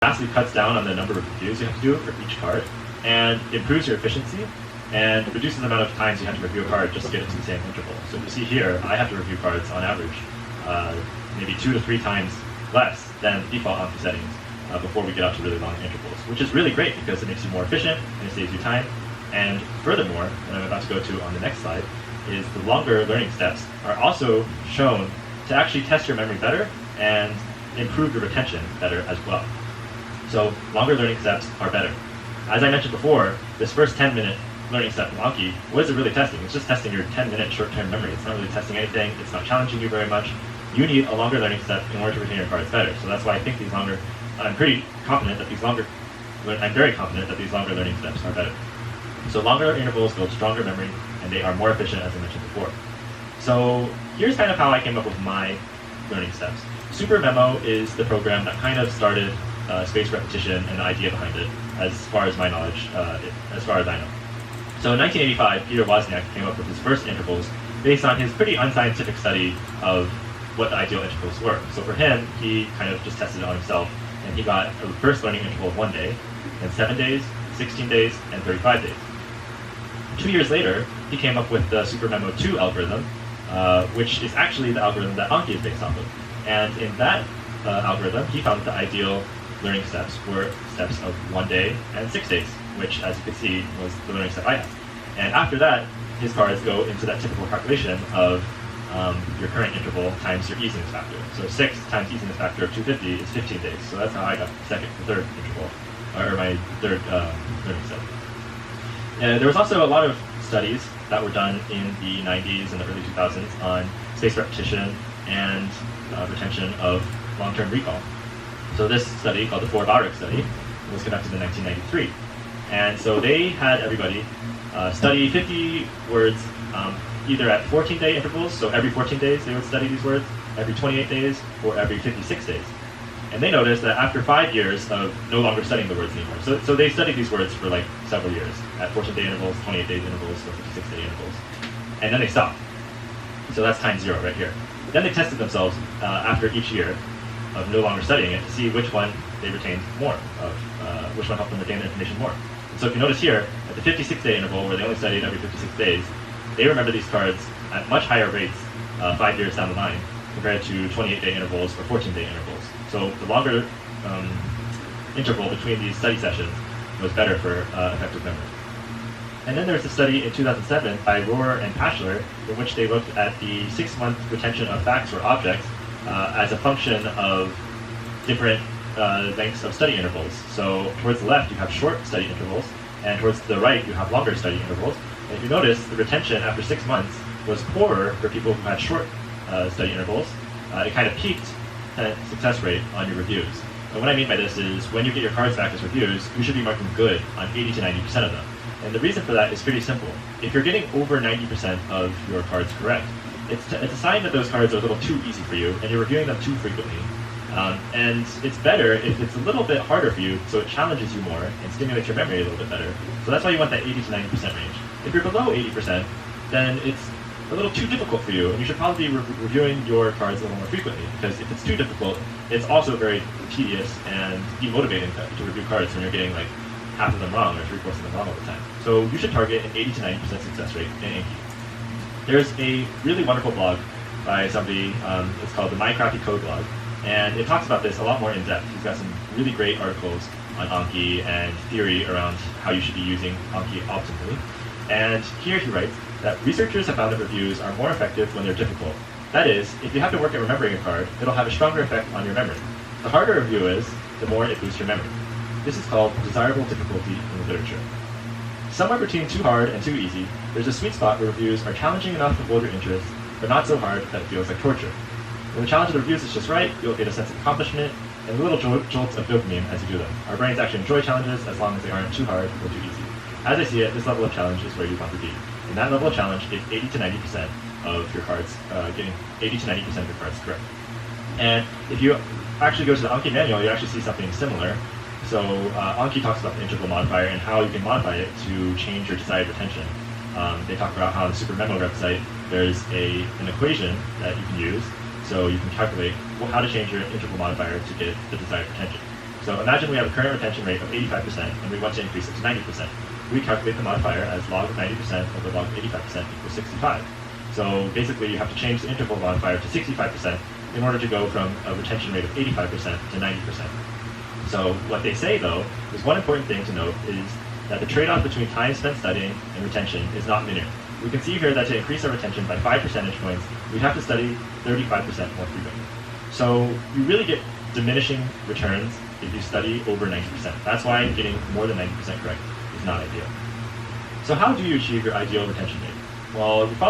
vastly cuts down on the number of reviews you have to do for each card, and improves your efficiency, and reduces the amount of times you have to review a card just to get it to the same interval. So you see here, I have to review cards on average maybe 2 to 3 times less than the default Anki settings before we get out to really long intervals, which is really great because it makes you more efficient and it saves you time. And furthermore, what I'm about to go to on the next slide is the longer learning steps are also shown to actually test your memory better and improve your retention better as well. So longer learning steps are better. As I mentioned before, this first 10-minute learning step from Anki, what is it really testing? It's just testing your 10-minute short-term memory. It's not really testing anything. It's not challenging you very much. You need a longer learning step in order to retain your cards better. So that's why I think these longer, I'm very confident that these longer learning steps are better. So longer intervals build stronger memory, and they are more efficient, as I mentioned before. So here's kind of how I came up with my learning steps. Super Memo is the program that kind of started spaced repetition and the idea behind it, as far as my knowledge, as far as I know. So in 1985, Peter Wozniak came up with his first intervals based on his pretty unscientific study of what the ideal intervals were. So for him, he kind of just tested it on himself, and he got a first learning interval of 1 day, then 7 days, 16 days, and 35 days. 2 years later, he came up with the Super Memo 2 algorithm, which is actually the algorithm that Anki is based off of. And in that algorithm, he found that the ideal learning steps were steps of 1 day and 6 days, which, as you can see, was the learning step I had. And after that, his cards go into that typical calculation of your current interval times your easiness factor. So 6 times easiness factor of 250 is 15 days. So that's how I got the third interval, or my third learning step. There was also a lot of studies that were done in the 90s and the early 2000s on spaced repetition and retention of long-term recall. So this study, called the Ford-Lawrence study, was conducted in 1993. And so they had everybody study 50 words either at 14-day intervals, so every 14 days they would study these words, every 28 days, or every 56 days. And they noticed that after 5 years of no longer studying the words anymore, so they studied these words for like several years, at 14-day intervals, 28-day intervals, or 56-day intervals, and then they stopped. So that's time 0 right here. Then they tested themselves after each year of no longer studying it to see which one they retained more of, which one helped them retain the information more. And so if you notice here, at the 56-day interval, where they only studied every 56 days, they remember these cards at much higher rates 5 years down the line compared to 28-day intervals or 14-day intervals. So the longer interval between these study sessions was better for effective memory. And then there's a study in 2007 by Rohr and Paschler in which they looked at the 6-month retention of facts or objects as a function of different lengths of study intervals. So towards the left you have short study intervals, and towards the right you have longer study intervals. And if you notice, the retention after 6 months was poorer for people who had short study intervals. It kind of peaked success rate on your reviews. And what I mean by this is when you get your cards back as reviews, you should be marking good on 80 to 90% of them. And the reason for that is pretty simple. If you're getting over 90% of your cards correct, it's a sign that those cards are a little too easy for you and you're reviewing them too frequently. And it's better if it's a little bit harder for you, so it challenges you more and stimulates your memory a little bit better. So that's why you want that 80 to 90% range. If you're below 80%, then it's a little too difficult for you, and you should probably be reviewing your cards a little more frequently, because if it's too difficult, it's also very tedious and demotivating to review cards when you're getting like half of them wrong or 3/4 of them wrong all the time. So you should target an 80 to 90% success rate in Anki. There's a really wonderful blog by somebody, it's called the My Crappy Code blog, and it talks about this a lot more in depth. He's got some really great articles on Anki and theory around how you should be using Anki optimally. And here he writes that researchers have found that reviews are more effective when they're difficult. That is, if you have to work at remembering a card, it'll have a stronger effect on your memory. The harder a review is, the more it boosts your memory. This is called desirable difficulty in the literature. Somewhere between too hard and too easy, there's a sweet spot where reviews are challenging enough to hold your interest, but not so hard that it feels like torture. When the challenge of the reviews is just right, you'll get a sense of accomplishment and little jolts of dopamine as you do them. Our brains actually enjoy challenges as long as they aren't too hard or too easy. As I see it, this level of challenge is where you want to be. And that level of challenge is 80 to 90% of your cards, getting 80 to 90% of your cards correct. And if you actually go to the Anki manual, you actually see something similar. So Anki talks about the interval modifier and how you can modify it to change your desired retention. They talk about how on the Super Memo website, there's an equation that you can use, so you can calculate how to change your interval modifier to get the desired retention. So imagine we have a current retention rate of 85% and we want to increase it to 90%. We calculate the modifier as log of 90% over log of 85% equals 65. So basically you have to change the interval modifier to 65% in order to go from a retention rate of 85% to 90%. So what they say though, is one important thing to note is that the trade-off between time spent studying and retention is not linear. We can see here that to increase our retention by 5 percentage points, we'd have to study 35% more frequently. So you really get diminishing returns if you study over 90%. That's why getting more than 90% correct is not ideal. So how do you achieve your ideal retention rate? Well, we follow